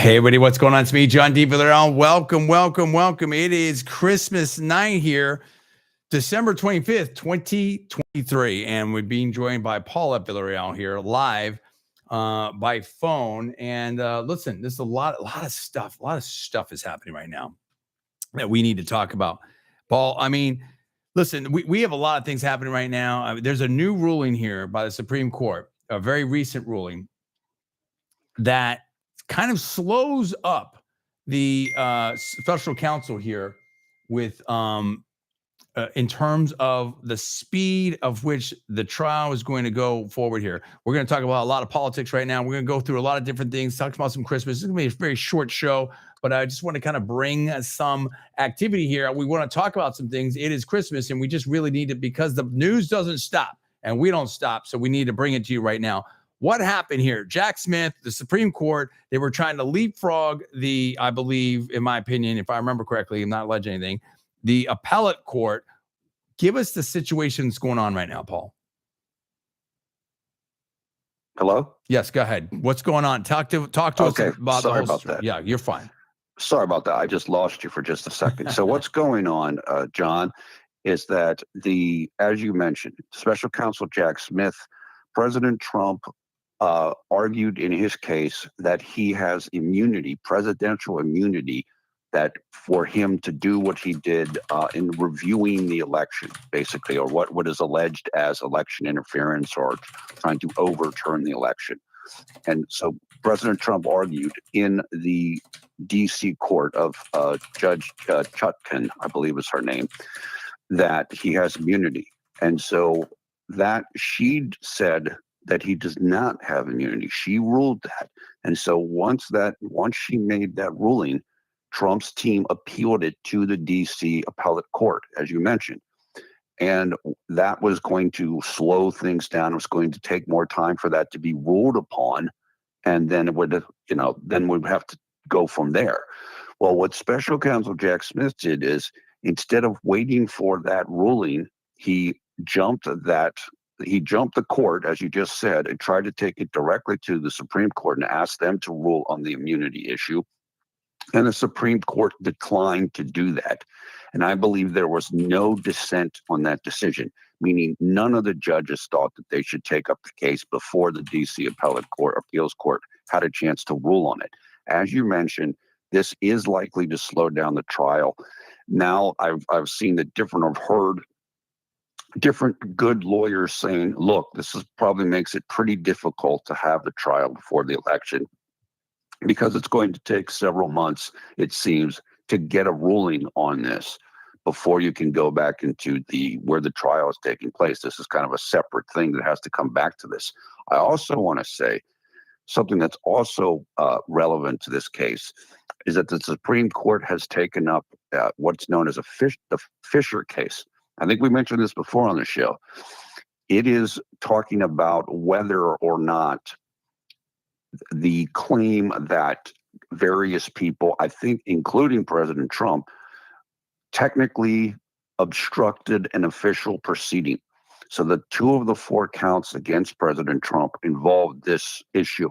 Hey, everybody, what's going on? It's me, John D. Villarreal. Welcome, welcome, welcome. It is Christmas night here, December 25th, 2023. And we're being joined by Paul at Villarreal here live by phone. And listen, there's a lot of stuff. A lot of stuff is happening right now that we need to talk about. Paul, I mean, listen, we have a lot of things happening right now. I mean, there's a new ruling here by the Supreme Court, a very recent ruling that kind of slows up the special counsel here with in terms of the speed of which the trial is going to go forward here. We're going to talk about a lot of politics right now. We're going to go through a lot of different things, talk about some Christmas. It's going to be a very short show, but I just want to kind of bring some activity here. We want to talk about some things. It is Christmas, and we just really need to, because the news doesn't stop, and we don't stop, so we need to bring it to you right now. What happened here? Jack Smith, the Supreme Court, they were trying to leapfrog the, I believe, in my opinion, if I remember correctly, I'm not alleging anything, the appellate court. Give us the situation that's going on right now, Paul. Hello? Yes, go ahead. What's going on? Talk to Okay, us about sorry the whole about that. Yeah, you're fine. Sorry about that. I just lost you for just a second. So what's going on, John, is that as you mentioned, special counsel Jack Smith, President Trump argued in his case that he has immunity, presidential immunity, that for him to do what he did in reviewing the election, basically, or what is alleged as election interference or trying to overturn the election. And so President Trump argued in the D.C. court of Judge Chutkan, I believe is her name, that he has immunity. And so that she said that he does not have immunity. She ruled that. And so once she made that ruling, Trump's team appealed it to the D.C. appellate court, as you mentioned. And that was going to slow things down. It was going to take more time for that to be ruled upon. And then it would, then we'd have to go from there. Well, what special counsel Jack Smith did is, instead of waiting for that ruling, he jumped the court, as you just said, and tried to take it directly to the Supreme Court and ask them to rule on the immunity issue. And the Supreme Court declined to do that. And I believe there was no dissent on that decision, meaning none of the judges thought that they should take up the case before the D.C. Appellate Court, Appeals Court, had a chance to rule on it. As you mentioned, this is likely to slow down the trial. Now, I've heard different good lawyers saying, look, probably makes it pretty difficult to have the trial before the election, because it's going to take several months, it seems, to get a ruling on this before you can go back into where the trial is taking place. This is kind of a separate thing that has to come back to this. I also want to say something that's also relevant to this case is that the Supreme Court has taken up what's known as the Fisher case. I think we mentioned this before on the show. It is talking about whether or not the claim that various people, I think including President Trump, technically obstructed an official proceeding. So the 2 of the 4 counts against President Trump involved this issue.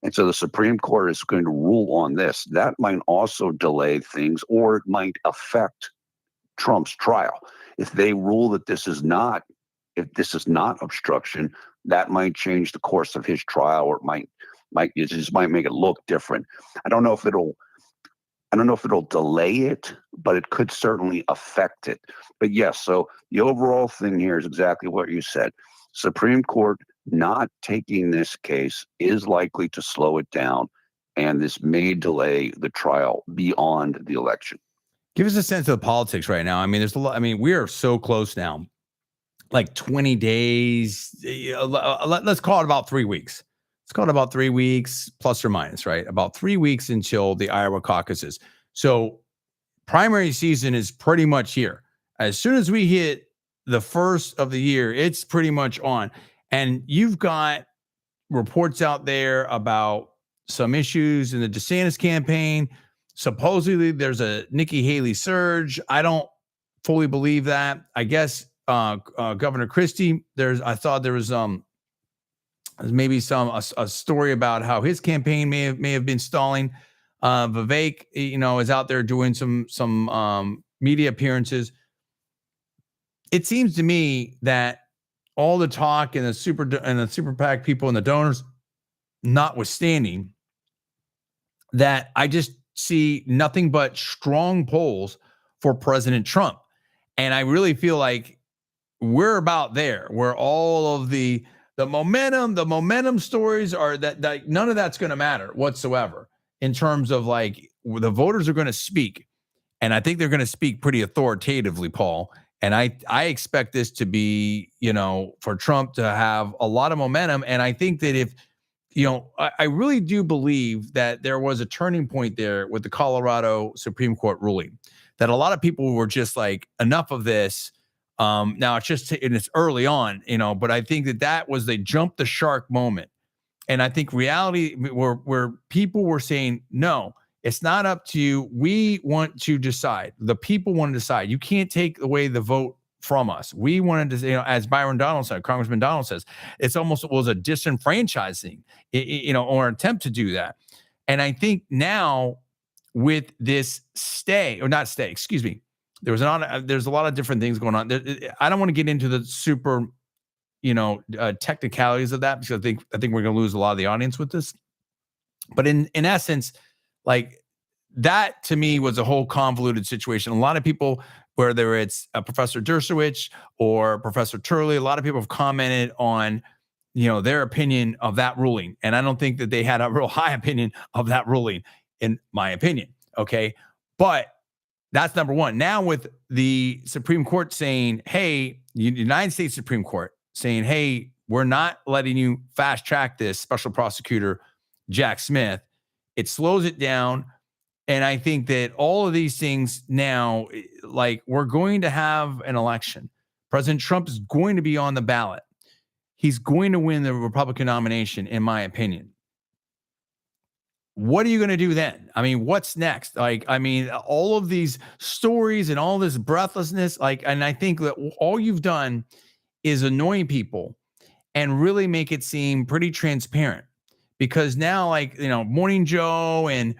And so the Supreme Court is going to rule on this. That might also delay things, or it might affect Trump's trial. If they rule that this is not obstruction, that might change the course of his trial, or it just might make it look different. I don't know if it'll delay it, but it could certainly affect it. But yes, so the overall thing here is exactly what you said. Supreme Court not taking this case is likely to slow it down, and this may delay the trial beyond the election. Give us a sense of the politics right now. I mean, there's a lot. I mean, we are so close now, like 20 days. Let's call it about 3 weeks. Let's call it about 3 weeks, plus or minus, right? About 3 weeks until the Iowa caucuses. So primary season is pretty much here. As soon as we hit the first of the year, it's pretty much on. And you've got reports out there about some issues in the DeSantis campaign. Supposedly there's a Nikki Haley surge. I don't fully believe that. I guess Governor Christie, I thought there was maybe a story about how his campaign may have been stalling. Vivek, is out there doing some media appearances. It seems to me that all the talk and the super PAC people and the donors notwithstanding, that I just see nothing but strong polls for President Trump. And I really feel like we're about there, where all of the momentum stories are that none of that's going to matter whatsoever in terms of like the voters are going to speak. And I think they're going to speak pretty authoritatively, Paul. And I expect this to be, for Trump to have a lot of momentum. And I think that if, I really do believe that there was a turning point there with the Colorado Supreme Court ruling, that a lot of people were just like, enough of this. Now it's early on, but I think that was the jump the shark moment. And I think reality where people were saying, no, it's not up to you. We want to decide. The people want to decide. You can't take away the vote from us. We wanted to, as Byron Donald said, Congressman Donald says, it's almost was a disenfranchising, or an attempt to do that. And I think now with this excuse me, there's a lot of different things going on. I don't want to get into the super, technicalities of that, because I think we're going to lose a lot of the audience with this. But in essence, like that to me was a whole convoluted situation. A lot of people, whether it's Professor Dershowitz or Professor Turley, a lot of people have commented on, their opinion of that ruling. And I don't think that they had a real high opinion of that ruling, in my opinion. Okay. But that's number one. Now with the Supreme Court saying, hey, United States Supreme Court saying, hey, we're not letting you fast track this special prosecutor, Jack Smith, it slows it down. And I think that all of these things now, like we're going to have an election. President Trump is going to be on the ballot. He's going to win the Republican nomination, in my opinion. What are you going to do then? I mean, what's next? All of these stories and all this breathlessness, and I think that all you've done is annoy people and really make it seem pretty transparent, because now, Morning Joe and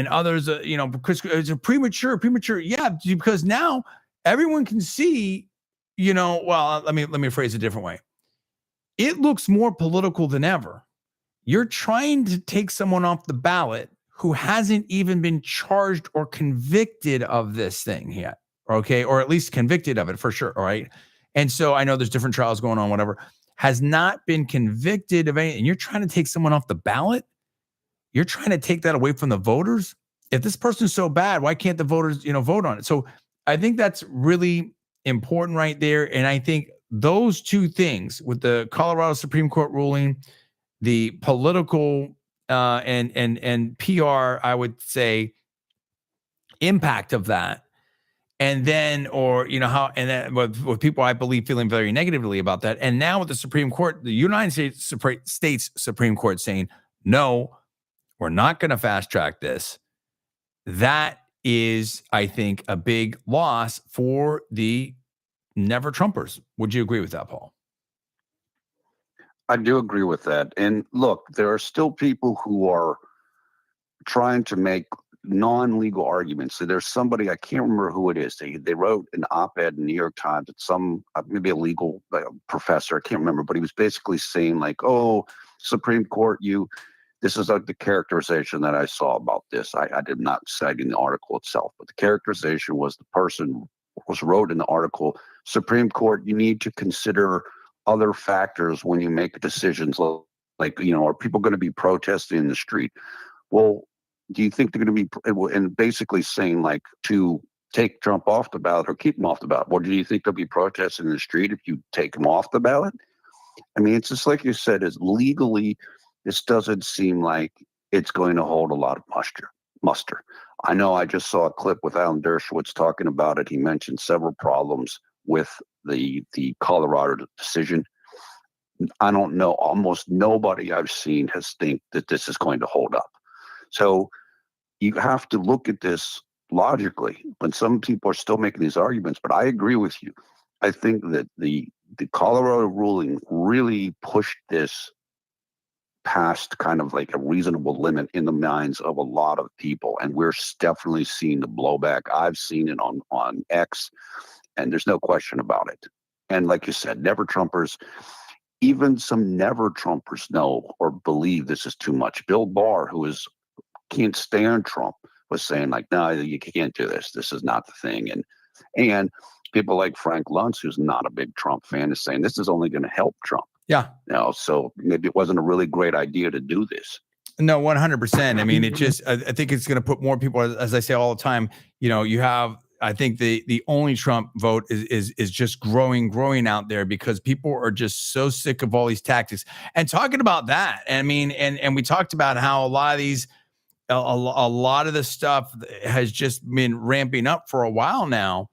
others, because it's a premature. Yeah, because now everyone can see, well, let me phrase it a different way. It looks more political than ever. You're trying to take someone off the ballot who hasn't even been charged or convicted of this thing yet. Okay. Or at least convicted of it for sure. All right. And so I know there's different trials going on, whatever, has not been convicted of anything. And you're trying to take someone off the ballot. You're trying to take that away from the voters. If this person's so bad, why can't the voters, vote on it? So I think that's really important right there. And I think those two things, with the Colorado Supreme Court ruling, the political and PR, I would say, impact of that, and then, with people I believe feeling very negatively about that, and now with the Supreme Court, the United States Supreme Court saying, no, we're not going to fast track this. That is, I think, a big loss for the Never Trumpers. Would you agree with that, Paul? I do agree with that. And look, there are still people who are trying to make non-legal arguments. So there's somebody, I can't remember who it is. They wrote an op-ed in the New York Times. It's some, maybe a legal professor, I can't remember, but he was basically saying like, oh, Supreme Court, this is like the characterization that I saw about this. I did not cite in the article itself, but the characterization was the person wrote in the article, Supreme Court, you need to consider other factors when you make decisions, like, are people going to be protesting in the street? Well, do you think they're going to be, and basically saying like to take Trump off the ballot or keep him off the ballot? Well, do you think they'll be protesting in the street if you take him off the ballot? I mean, it's just like you said, is legally, this doesn't seem like it's going to hold a lot of muster. I know I just saw a clip with Alan Dershowitz talking about it. He mentioned several problems with the Colorado decision. I don't know, almost nobody I've seen has think that this is going to hold up. So you have to look at this logically, when some people are still making these arguments, but I agree with you. I think that the Colorado ruling really pushed this past kind of like a reasonable limit in the minds of a lot of people. And we're definitely seeing the blowback. I've seen it on X, and there's no question about it. And like you said, never Trumpers, even some never Trumpers know or believe this is too much. Bill Barr, who can't stand Trump, was saying like, no, you can't do this. This is not the thing. And people like Frank Luntz, who's not a big Trump fan, is saying this is only going to help Trump. Yeah. So maybe it wasn't a really great idea to do this. No, 100%. I mean, I think it's going to put more people, as I say all the time, you have, I think the only Trump vote is just growing out there because people are just so sick of all these tactics. And talking about that, I mean, and we talked about how a lot of these, a lot of the stuff has just been ramping up for a while now.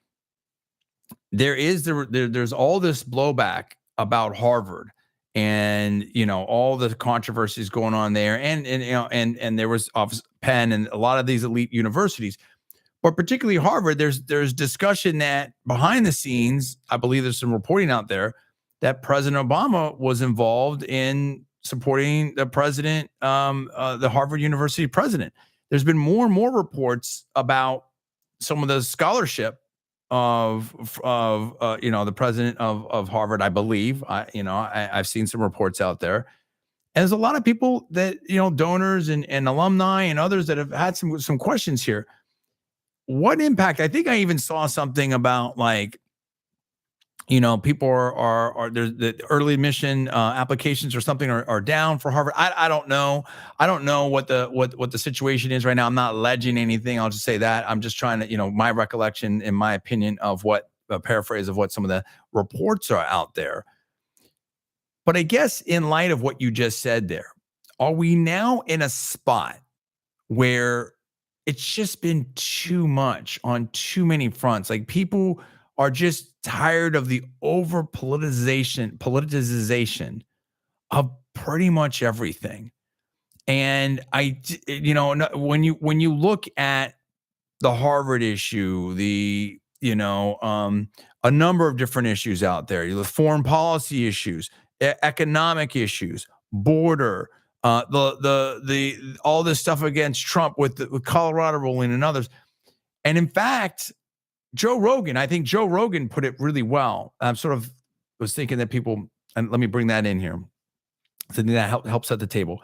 There's all this blowback about Harvard and all the controversies going on there, and there was Penn and a lot of these elite universities, but particularly Harvard. There's discussion that behind the scenes, I believe there's some reporting out there that President Obama was involved in supporting the president, the Harvard University president. There's been more and more reports about some of the scholarship of the president of Harvard, I believe. I've seen some reports out there. And there's a lot of people that, donors and alumni and others that have had some questions here. What impact? I think I even saw something about like, people are there's the early admission applications or something are down for Harvard. I don't know. I don't know what the situation is right now. I'm not alleging anything. I'll just say that I'm just trying to, my recollection, in my opinion, of what a paraphrase of what some of the reports are out there. But I guess in light of what you just said there, are we now in a spot where it's just been too much on too many fronts? Like people are just tired of the politicization of pretty much everything. And when you look at the Harvard issue, a number of different issues out there, the foreign policy issues, economic issues, border, the all this stuff against Trump with Colorado ruling and others. And in fact, I think Joe Rogan put it really well. I'm sort of was thinking that people, and let me bring that in here, something that helps set the table.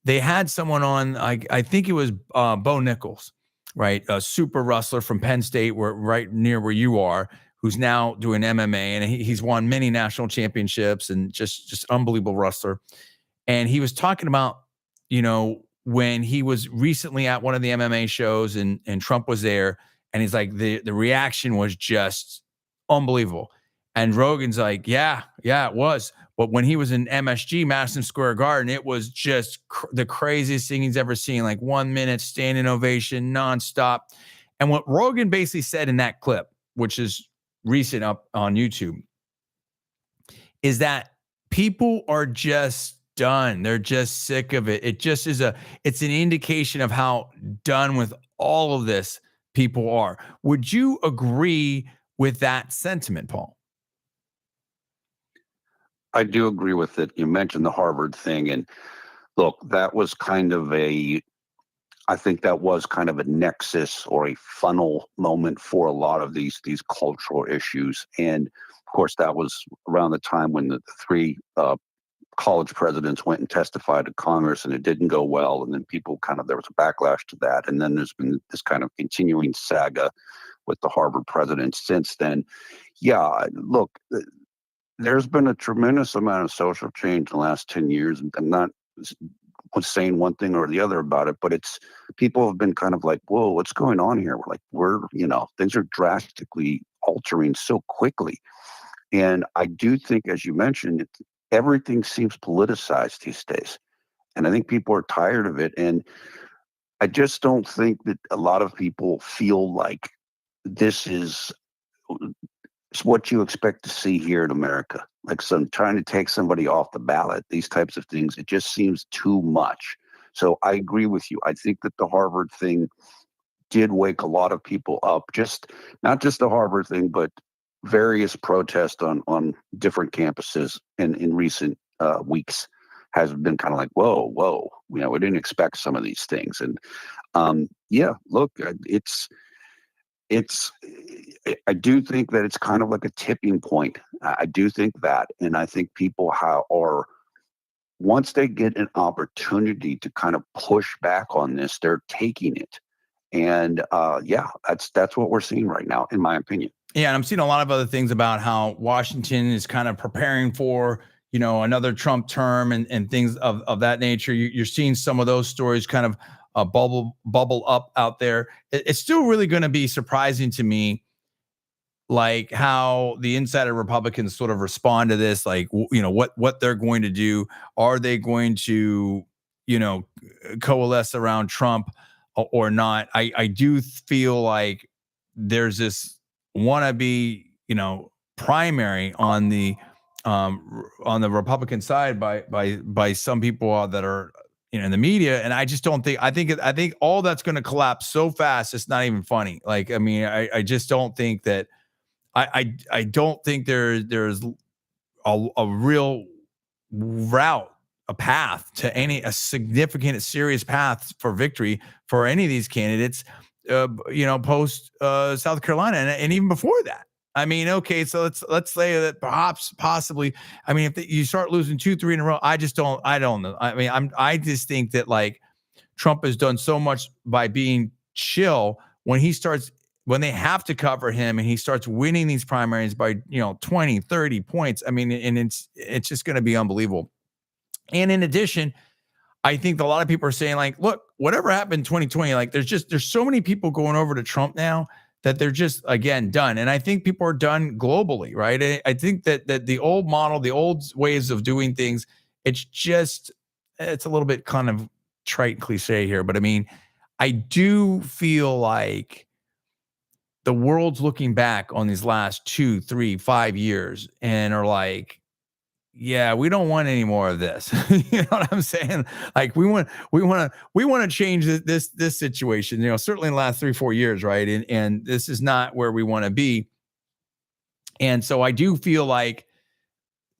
They had someone on, I think it was Bo Nichols, right? A super wrestler from Penn State, right near where you are, who's now doing MMA, and he's won many national championships and just unbelievable wrestler. And he was talking about, when he was recently at one of the MMA shows and Trump was there, and he's like, the reaction was just unbelievable. And Rogan's like, yeah, it was. But when he was in MSG, Madison Square Garden, it was just the craziest thing he's ever seen. Like 1 minute standing ovation, nonstop. And what Rogan basically said in that clip, which is recent up on YouTube, is that people are just done. They're just sick of it. It's an indication of how done with all of this people are. Would you agree with that sentiment, Paul? I do agree with it. You mentioned the Harvard thing, and look, I think that was kind of a nexus or a funnel moment for a lot of these cultural issues. And of course, that was around the time when the three college presidents went and testified to Congress, and it didn't go well. And then there was a backlash to that. And then there's been this kind of continuing saga with the Harvard presidents since then. Yeah, look, there's been a tremendous amount of social change in the last 10 years. I'm not saying one thing or the other about it, but people have been kind of like, whoa, what's going on here? Things are drastically altering so quickly. And I do think, as you mentioned, everything seems politicized these days. And I think people are tired of it. And I just don't think that a lot of people feel like this is what you expect to see here in America. Like trying to take somebody off the ballot, these types of things, it just seems too much. So I agree with you. I think that the Harvard thing did wake a lot of people up, not just the Harvard thing, but various protests on different campuses in recent weeks has been kind of like, whoa, we didn't expect some of these things. And yeah, look, it's I do think that it's kind of like a tipping point. I do think that, and I think people are, once they get an opportunity to kind of push back on this, they're taking it. And yeah, that's what we're seeing right now, in my opinion. Yeah, and I'm seeing a lot of other things about how Washington is kind of preparing for, another Trump term and things of that nature. You're seeing some of those stories kind of bubble up out there. It's still really going to be surprising to me, like how the insider Republicans sort of respond to this, like what they're going to do. Are they going to, coalesce around Trump or not? I do feel like there's this wannabe, primary on the Republican side by some people that are in the media, and I just don't think. I think all that's going to collapse so fast. It's not even funny. Like, I mean, I just don't think that. I don't think there's a real route, a path to a significant, serious path for victory for any of these candidates. Post South Carolina and even before that. I mean, okay, so let's say that possibly. I mean, if you start losing 2-3 in a row, I don't know. I mean, I just think that like Trump has done so much by being chill when they have to cover him and he starts winning these primaries by 20, 30 points. I mean, and it's just going to be unbelievable. And in addition, I think a lot of people are saying, like, look, whatever happened in 2020, like there's so many people going over to Trump now that they're just, again, done. And I think people are done globally, right? I think that the old model, the old ways of doing things, it's a little bit kind of trite and cliche here, but I mean, I do feel like the world's looking back on these last 2, 3, 5 years and are like, yeah, we don't want any more of this. You know what I'm saying? Like we want to change this situation. Certainly in the last 3, 4 years, right? And this is not where we want to be. And so I do feel like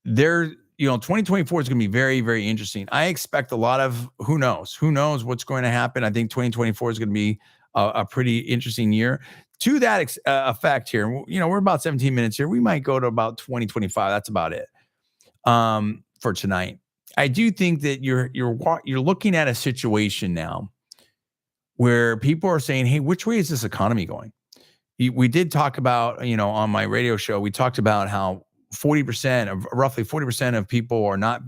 2024 is going to be very, very interesting. I expect a lot of who knows what's going to happen. I think 2024 is going to be a pretty interesting year. To that effect here, we're about 17 minutes here. We might go to about 2025. That's about it. For tonight, I do think that you're looking at a situation now where people are saying, "Hey, which way is this economy going?" We did talk about, on my radio show, we talked about how roughly 40% of people are not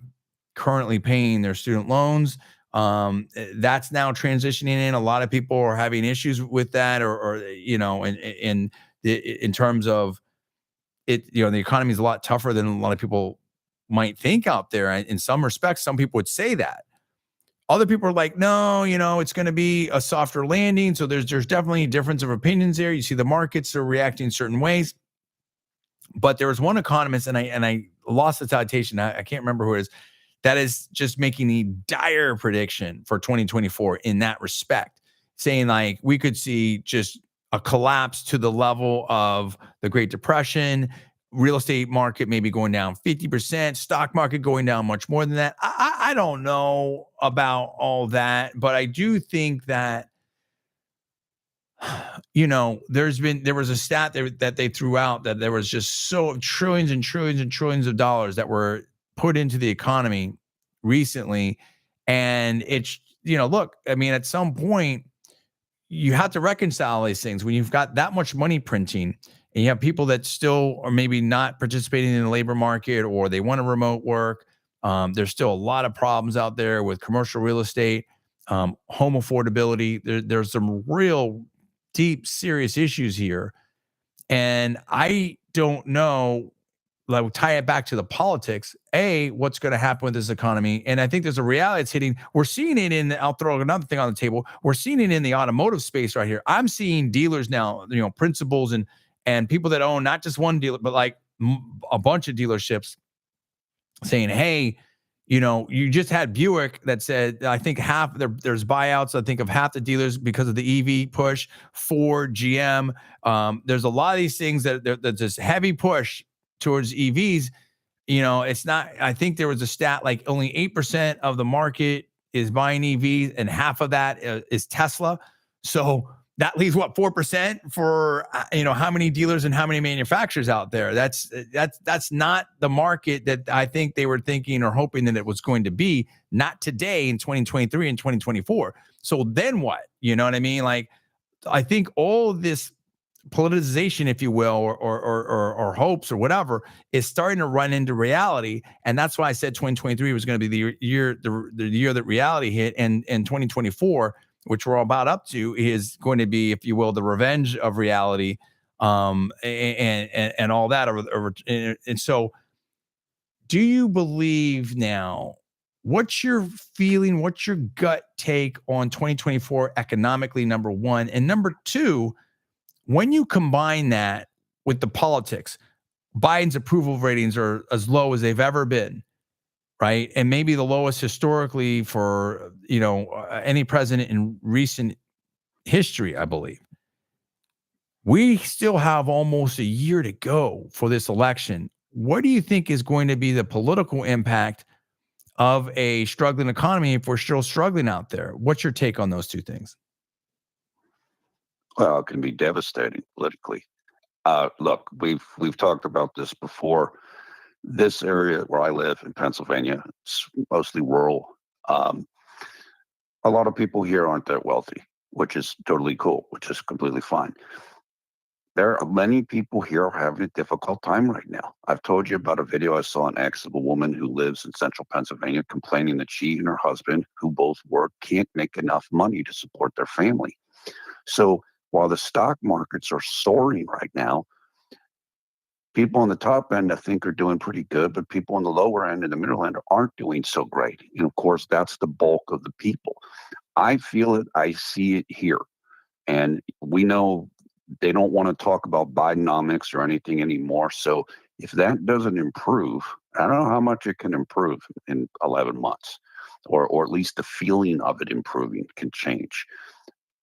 currently paying their student loans. That's now transitioning in. A lot of people are having issues with that, or in terms of it, the economy is a lot tougher than a lot of people might think out there. In some respects, some people would say that. Other people are like, no, it's going to be a softer landing. So there's definitely a difference of opinions there. You see the markets are reacting certain ways. But there was one economist, and I lost the citation. I can't remember who it is, that is just making a dire prediction for 2024 in that respect, saying like we could see just a collapse to the level of the Great Depression. Real estate market maybe going down 50%, stock market going down much more than that. I don't know about all that, but I do think that, there was a stat that they threw out that there was just so trillions and trillions and trillions of dollars that were put into the economy recently. And it's, look, I mean, at some point you have to reconcile these things when you've got that much money printing. And you have people that still are maybe not participating in the labor market, or they want to remote work. There's still a lot of problems out there with commercial real estate, home affordability. There's some real deep, serious issues here. And I don't know, like, tie it back to the politics, what's going to happen with this economy. And I think there's a reality it's hitting. We're seeing it I'll throw another thing on the table. We're seeing it in the automotive space right here. I'm seeing dealers now, principals and people that own not just one dealer, but like a bunch of dealerships saying, hey, you just had Buick that said, I think there's buyouts, I think, of half the dealers because of the EV push. Ford, GM. There's a lot of these things that's this heavy push towards EVs. it's not, I think there was a stat like only 8% of the market is buying EVs and half of that is Tesla. So that leaves what, 4% for, how many dealers and how many manufacturers out there. That's not the market that I think they were thinking or hoping that it was going to be, not today in 2023 and 2024. So then what? You know what I mean? Like, I think all of this politicization, if you will, or hopes or whatever, is starting to run into reality. And that's why I said 2023 was going to be the year that reality hit, and 2024, which we're all about up to, is going to be, if you will, the revenge of reality, and all that. And so, do you believe now? What's your feeling? What's your gut take on 2024 economically, number one? And number two, when you combine that with the politics, Biden's approval ratings are as low as they've ever been, right? And maybe the lowest historically for, any president in recent history, I believe. We still have almost a year to go for this election. What do you think is going to be the political impact of a struggling economy if we're still struggling out there? What's your take on those two things? Well, it can be devastating politically. Look, we've talked about this before. This area where I live in Pennsylvania, it's mostly rural. A lot of people here aren't that wealthy, which is totally cool, which is completely fine. There are many people here having a difficult time right now. I've told you about a video I saw on X of a woman who lives in central Pennsylvania complaining that she and her husband, who both work, can't make enough money to support their family. So while the stock markets are soaring right now, people on the top end, I think, are doing pretty good, but people on the lower end and the middle end aren't doing so great. And of course, that's the bulk of the people. I feel it. I see it here. And we know they don't want to talk about Bidenomics or anything anymore. So if that doesn't improve, I don't know how much it can improve in 11 months, or at least the feeling of it improving can change.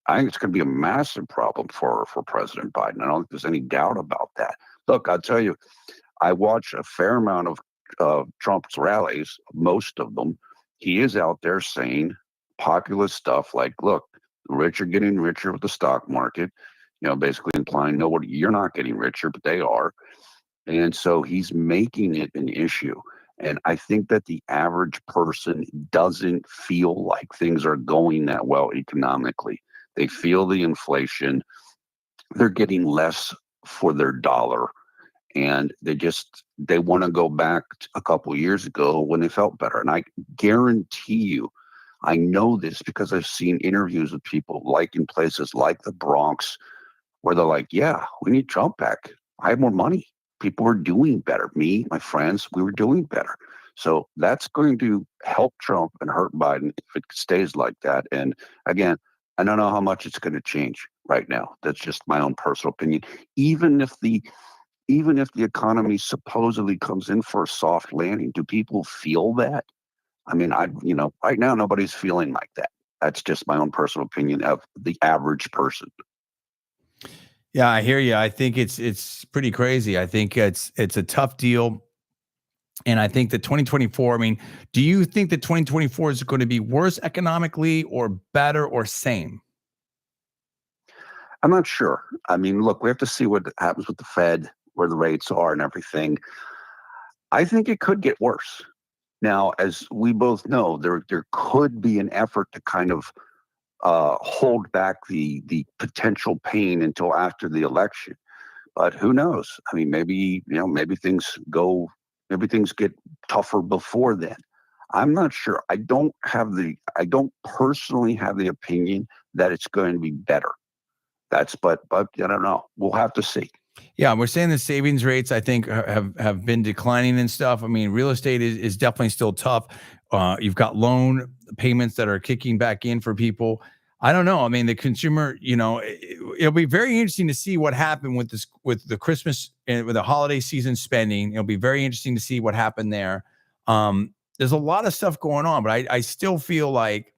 I think it's going to be a massive problem for President Biden. I don't think there's any doubt about that. Look, I'll tell you, I watch a fair amount of Trump's rallies, most of them. He is out there saying populist stuff like, look, the rich are getting richer with the stock market, basically implying, no, you're not getting richer, but they are. And so he's making it an issue. And I think that the average person doesn't feel like things are going that well economically. They feel the inflation. They're getting less for their dollar. And they want to go back a couple of years ago when they felt better. And I guarantee you, I know this because I've seen interviews with people like in places like the Bronx, where they're like, yeah, we need Trump back. I have more money. People are doing better. Me, my friends, we were doing better. So that's going to help Trump and hurt Biden if it stays like that. And again, I don't know how much it's going to change right now. That's just my own personal opinion. Even if the economy supposedly comes in for a soft landing, do people feel that? I mean, right now nobody's feeling like that. That's just my own personal opinion of the average person. Yeah, I hear you. I think it's pretty crazy. I think it's a tough deal. And I think that 2024, I mean, do you think that 2024 is going to be worse economically or better or same? I'm not sure. I mean, look, we have to see what happens with the Fed, where the rates are and everything. I think it could get worse. Now, as we both know, there could be an effort to kind of hold back the potential pain until after the election. But who knows? I mean, maybe things get tougher before then. I'm not sure. I don't personally have the opinion that it's going to be better. But I don't know. We'll have to see. Yeah, we're saying the savings rates, I think, have been declining and stuff. I mean, real estate is definitely still tough. You've got loan payments that are kicking back in for people. I don't know. I mean, the consumer, it'll be very interesting to see what happened with this, with the Christmas and with the holiday season spending. It'll be very interesting to see what happened there. There's a lot of stuff going on, but I still feel like,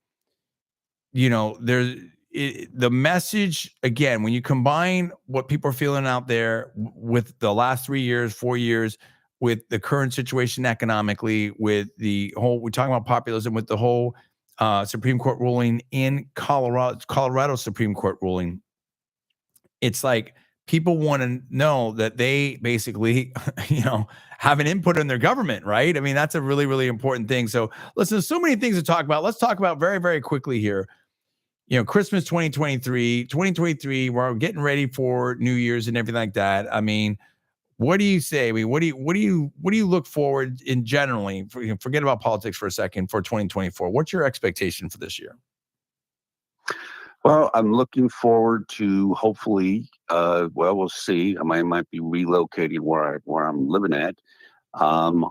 the message, again, when you combine what people are feeling out there with the last 3 years, 4 years with the current situation economically, with the whole, we're talking about populism, with the whole Supreme Court ruling in Colorado Supreme Court ruling. It's like people want to know that they basically, have an input in their government, right? I mean, that's a really, really important thing. So listen, there's so many things to talk about. Let's talk about very, very quickly here. Christmas 2023, we're getting ready for New Year's and everything like that. I mean, what do you say? I mean, what do you look forward in generally? Forget about politics for a second for 2024. What's your expectation for this year? Well, I'm looking forward to hopefully, we'll see. I might be relocating where I'm living at.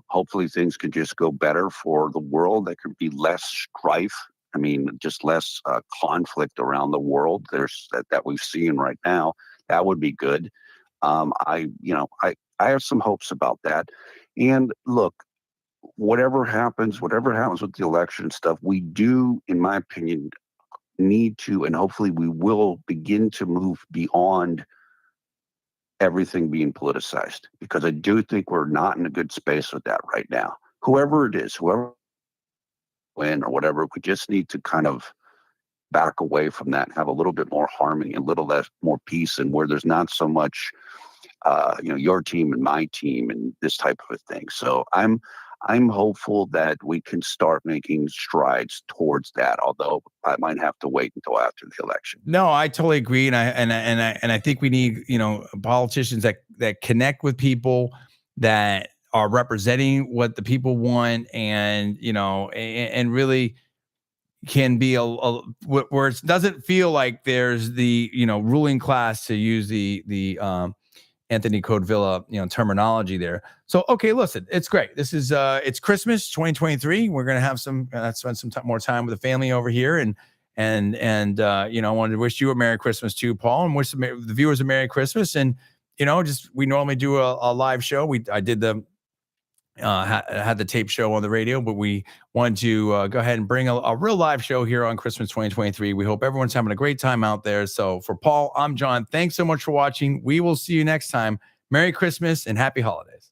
Hopefully things could just go better for the world. There could be less strife. I mean, just less conflict around the world. There's that we've seen right now. That would be good. I have some hopes about that. And look, whatever happens with the election stuff, we do, in my opinion, need to, and hopefully we will begin to move beyond everything being politicized, because I do think we're not in a good space with that right now. Whoever it is, whoever win or whatever, we just need to kind of back away from that and have a little bit more harmony, a little less more peace, and where there's not so much your team and my team and this type of a thing. So I'm hopeful that we can start making strides towards that, although I might have to wait until after the election. No, I totally agree, and I think we need politicians that connect with people, that are representing what the people want, and and really can be where it doesn't feel like there's the ruling class, to use the Anthony Codevilla terminology there. So okay, listen, it's great. This is it's Christmas 2023. We're gonna have spend some more time with the family over here, and I wanted to wish you a Merry Christmas too, Paul, and wish the viewers a Merry Christmas. And just, we normally do a live show. I did the had the tape show on the radio, but we wanted to go ahead and bring a real live show here on Christmas 2023. We hope everyone's having a great time out there. So for Paul, I'm John. Thanks so much for watching. We will see you next time. Merry Christmas and happy holidays.